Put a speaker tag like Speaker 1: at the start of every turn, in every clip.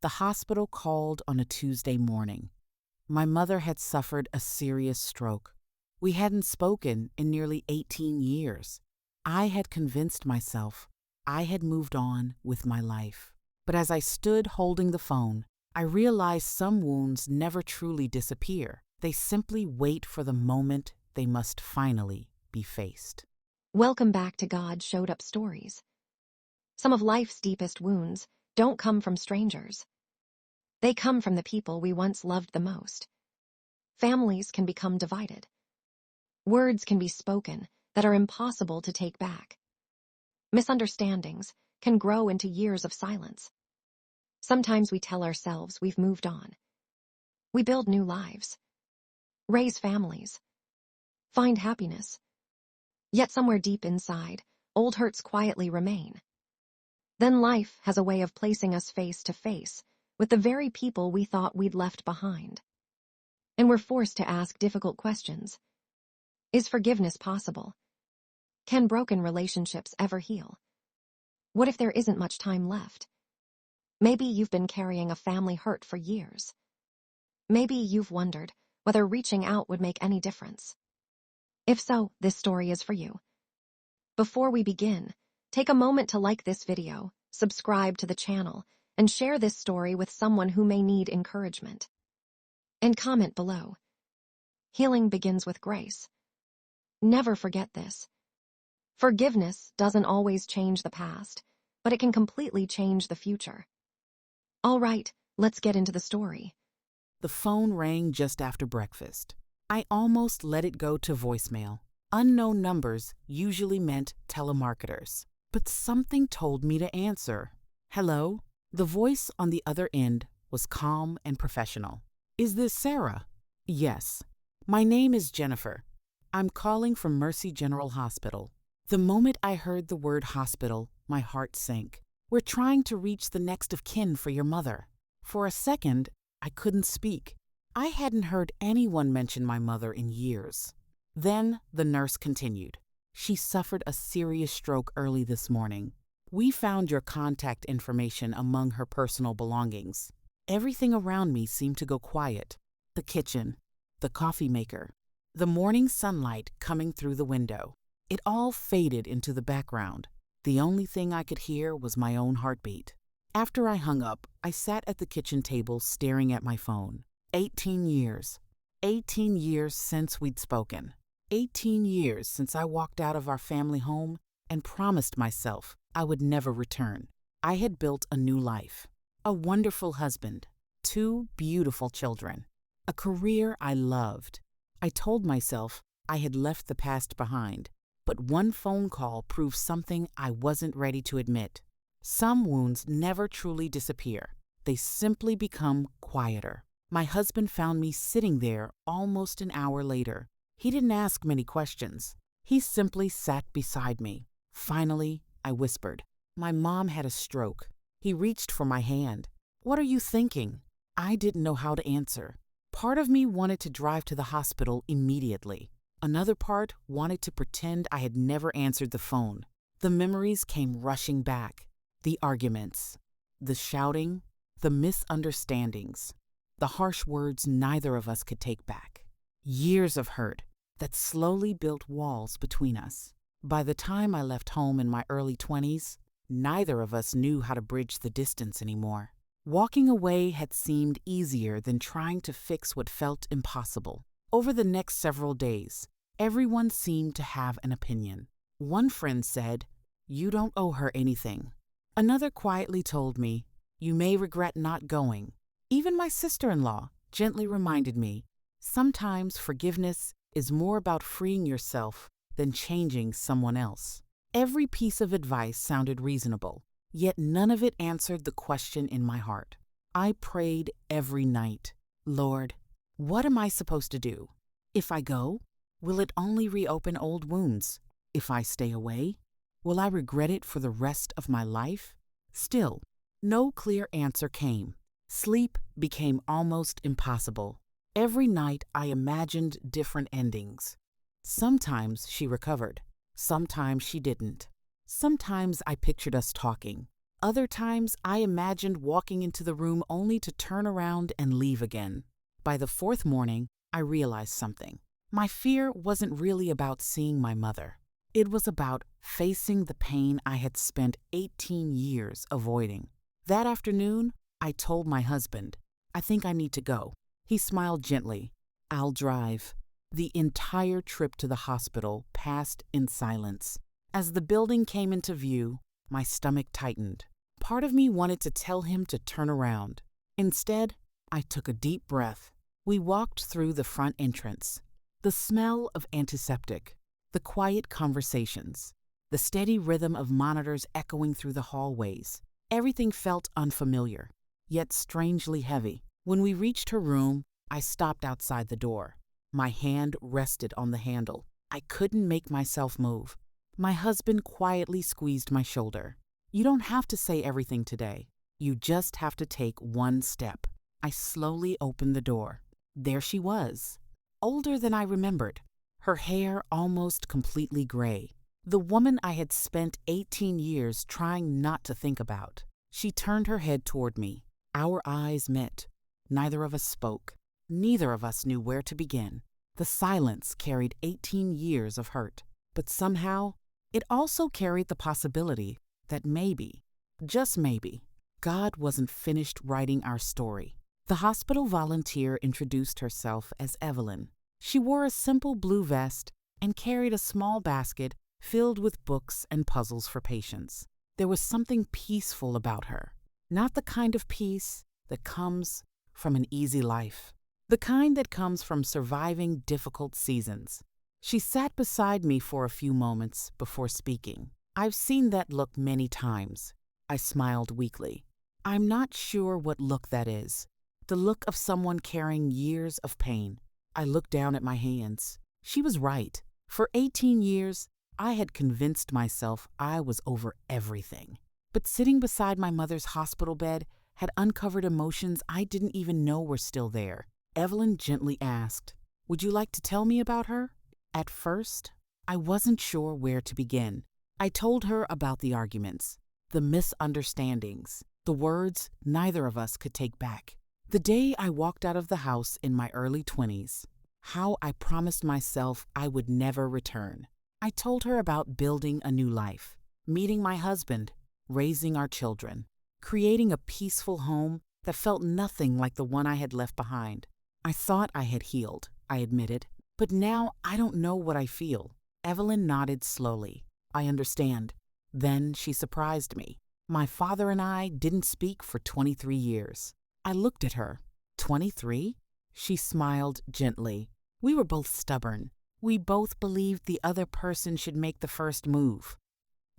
Speaker 1: The hospital called on a Tuesday morning. My mother had suffered a serious stroke. We hadn't spoken in nearly 18 years. I had convinced myself I had moved on with my life. But as I stood holding the phone, I realized some wounds never truly disappear. They simply wait for the moment they must finally be faced.
Speaker 2: Welcome back to God Showed Up Stories. Some of life's deepest wounds don't come from strangers. They come from the people we once loved the most. Families can become divided. Words can be spoken that are impossible to take back. Misunderstandings can grow into years of silence. Sometimes we tell ourselves we've moved on. We build new lives, raise families, find happiness. Yet somewhere deep inside, old hurts quietly remain. Then life has a way of placing us face to face with the very people we thought we'd left behind. And we're forced to ask difficult questions. Is forgiveness possible? Can broken relationships ever heal? What if there isn't much time left? Maybe you've been carrying a family hurt for years. Maybe you've wondered whether reaching out would make any difference. If so, this story is for you. Before we begin, take a moment to like this video, subscribe to the channel, and share this story with someone who may need encouragement. And comment below. Healing begins with grace. Never forget this. Forgiveness doesn't always change the past, but it can completely change the future. All right, let's get into the story.
Speaker 1: The phone rang just after breakfast. I almost let it go to voicemail. Unknown numbers usually meant telemarketers, but something told me to answer. Hello? The voice on the other end was calm and professional. Is this Sarah? Yes. My name is Jennifer. I'm calling from Mercy General Hospital. The moment I heard the word hospital, my heart sank. We're trying to reach the next of kin for your mother. For a second, I couldn't speak. I hadn't heard anyone mention my mother in years. Then the nurse continued. She suffered a serious stroke early this morning. We found your contact information among her personal belongings. Everything around me seemed to go quiet. The kitchen, the coffee maker, the morning sunlight coming through the window. It all faded into the background. The only thing I could hear was my own heartbeat. After I hung up, I sat at the kitchen table staring at my phone. 18 years. 18 years since we'd spoken. 18 years since I walked out of our family home and promised myself I would never return. I had built a new life, a wonderful husband, 2 beautiful children, a career I loved. I told myself I had left the past behind, but one phone call proved something I wasn't ready to admit. Some wounds never truly disappear. They simply become quieter. My husband found me sitting there almost an hour later. He didn't ask many questions. He simply sat beside me. Finally, I whispered, "My mom had a stroke." He reached for my hand. "What are you thinking?" I didn't know how to answer. Part of me wanted to drive to the hospital immediately. Another part wanted to pretend I had never answered the phone. The memories came rushing back. The arguments, the shouting, the misunderstandings, the harsh words neither of us could take back. Years of hurt that slowly built walls between us. By the time I left home in my early 20s, neither of us knew how to bridge the distance anymore. Walking away had seemed easier than trying to fix what felt impossible. Over the next several days, everyone seemed to have an opinion. One friend said, "You don't owe her anything." Another quietly told me, "You may regret not going." Even my sister-in-law gently reminded me, sometimes forgiveness is more about freeing yourself than changing someone else. Every piece of advice sounded reasonable, yet none of it answered the question in my heart. I prayed every night, "Lord, what am I supposed to do? If I go, will it only reopen old wounds? If I stay away, will I regret it for the rest of my life?" Still, no clear answer came. Sleep became almost impossible. Every night I imagined different endings. Sometimes she recovered. Sometimes she didn't. Sometimes I pictured us talking. Other times, I imagined walking into the room only to turn around and leave again. By the fourth morning, I realized something. My fear wasn't really about seeing my mother. It was about facing the pain I had spent 18 years avoiding. That afternoon, I told my husband, "I think I need to go." He smiled gently. "I'll drive." The entire trip to the hospital passed in silence. As the building came into view, my stomach tightened. Part of me wanted to tell him to turn around. Instead, I took a deep breath. We walked through the front entrance. The smell of antiseptic, the quiet conversations, the steady rhythm of monitors echoing through the hallways. Everything felt unfamiliar, yet strangely heavy. When we reached her room, I stopped outside the door. My hand rested on the handle. I couldn't make myself move. My husband quietly squeezed my shoulder. "You don't have to say everything today. You just have to take one step." I slowly opened the door. There she was, older than I remembered, her hair almost completely gray. The woman I had spent 18 years trying not to think about. She turned her head toward me. Our eyes met. Neither of us spoke. Neither of us knew where to begin. The silence carried 18 years of hurt. But somehow, it also carried the possibility that maybe, just maybe, God wasn't finished writing our story. The hospital volunteer introduced herself as Evelyn. She wore a simple blue vest and carried a small basket filled with books and puzzles for patients. There was something peaceful about her, not the kind of peace that comes from an easy life, the kind that comes from surviving difficult seasons. She sat beside me for a few moments before speaking. "I've seen that look many times." I smiled weakly. "I'm not sure what look that is. The look of someone carrying years of pain." I looked down at my hands. She was right. For 18 years, I had convinced myself I was over everything. But sitting beside my mother's hospital bed had uncovered emotions I didn't even know were still there. Evelyn gently asked, "Would you like to tell me about her?" At first, I wasn't sure where to begin. I told her about the arguments, the misunderstandings, the words neither of us could take back. The day I walked out of the house in my early 20s, how I promised myself I would never return. I told her about building a new life, meeting my husband, raising our children, creating a peaceful home that felt nothing like the one I had left behind. I thought I had healed, I admitted, but now I don't know what I feel. Evelyn nodded slowly. "I understand." Then she surprised me. My father and I didn't speak for 23 years. I looked at her. 23? She smiled gently. We were both stubborn. We both believed the other person should make the first move.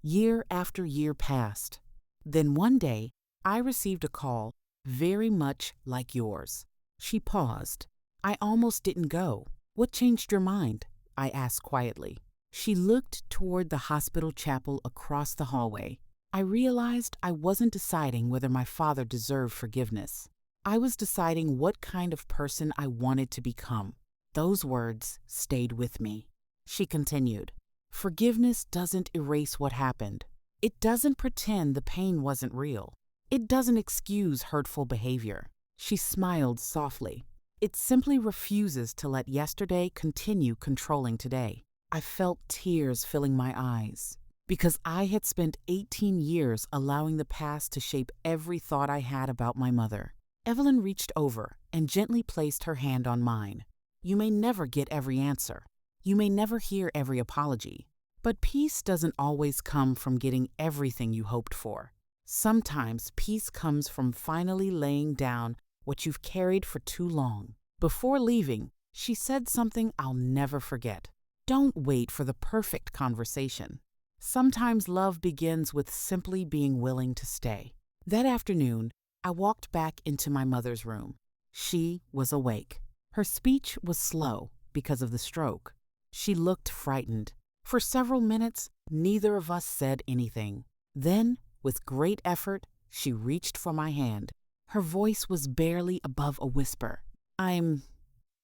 Speaker 1: Year after year passed. Then one day, I received a call very much like yours. She paused. I almost didn't go. "What changed your mind?" I asked quietly. She looked toward the hospital chapel across the hallway. I realized I wasn't deciding whether my father deserved forgiveness. I was deciding what kind of person I wanted to become. Those words stayed with me. She continued, "Forgiveness doesn't erase what happened. It doesn't pretend the pain wasn't real. It doesn't excuse hurtful behavior." She smiled softly. "It simply refuses to let yesterday continue controlling today." I felt tears filling my eyes because I had spent 18 years allowing the past to shape every thought I had about my mother. Evelyn reached over and gently placed her hand on mine. "You may never get every answer. You may never hear every apology. But peace doesn't always come from getting everything you hoped for. Sometimes peace comes from finally laying down what you've carried for too long." Before leaving, she said something I'll never forget. "Don't wait for the perfect conversation. Sometimes love begins with simply being willing to stay." That afternoon, I walked back into my mother's room. She was awake. Her speech was slow because of the stroke. She looked frightened. For several minutes, neither of us said anything. Then, with great effort, she reached for my hand. Her voice was barely above a whisper. "I'm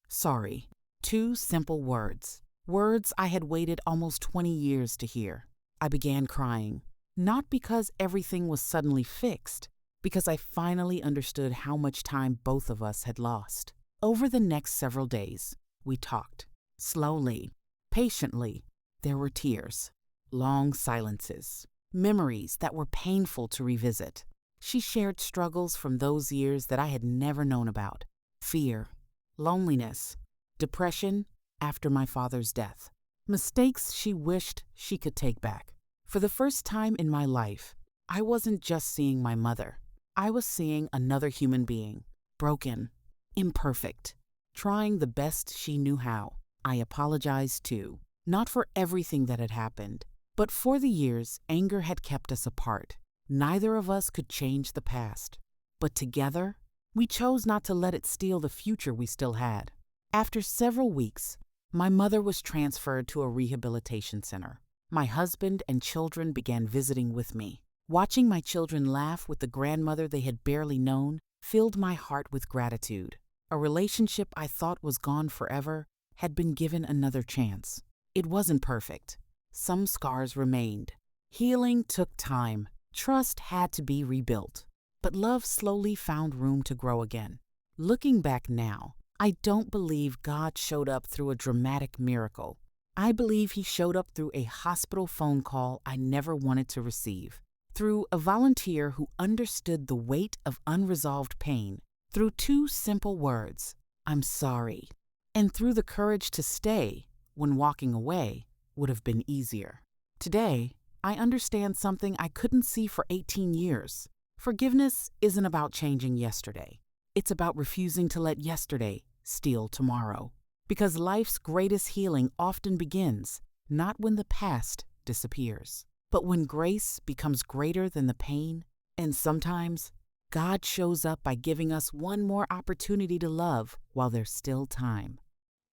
Speaker 1: sorry." 2 simple words. Words I had waited almost 20 years to hear. I began crying. Not because everything was suddenly fixed, because I finally understood how much time both of us had lost. Over the next several days, we talked. Slowly, patiently. There were tears, long silences, memories that were painful to revisit. She shared struggles from those years that I had never known about. Fear, loneliness, depression after my father's death. Mistakes she wished she could take back. For the first time in my life, I wasn't just seeing my mother. I was seeing another human being, broken, imperfect, trying the best she knew how. I apologized too, not for everything that had happened, but for the years anger had kept us apart. Neither of us could change the past, but together, we chose not to let it steal the future we still had. After several weeks, my mother was transferred to a rehabilitation center. My husband and children began visiting with me. Watching my children laugh with the grandmother they had barely known filled my heart with gratitude. A relationship I thought was gone forever had been given another chance. It wasn't perfect. Some scars remained. Healing took time. Trust had to be rebuilt. But love slowly found room to grow again. Looking back now, I don't believe God showed up through a dramatic miracle. I believe He showed up through a hospital phone call I never wanted to receive, through a volunteer who understood the weight of unresolved pain, through two simple words, "I'm sorry," and through the courage to stay when walking away would have been easier. Today, I understand something I couldn't see for 18 years. Forgiveness isn't about changing yesterday. It's about refusing to let yesterday steal tomorrow. Because life's greatest healing often begins not when the past disappears, but when grace becomes greater than the pain. And sometimes, God shows up by giving us one more opportunity to love while there's still time.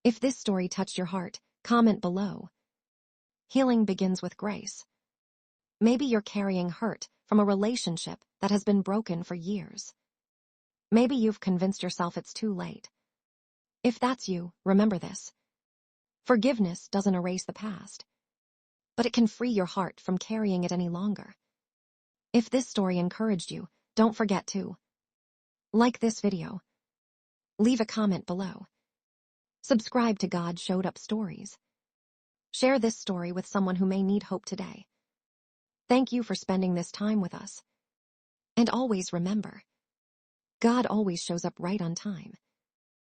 Speaker 2: If this story touched your heart, comment below. Healing begins with grace. Maybe you're carrying hurt from a relationship that has been broken for years. Maybe you've convinced yourself it's too late. If that's you, remember this. Forgiveness doesn't erase the past, but it can free your heart from carrying it any longer. If this story encouraged you, don't forget to like this video, leave a comment below, subscribe to God Showed Up Stories, share this story with someone who may need hope today. Thank you for spending this time with us. And always remember, God always shows up right on time.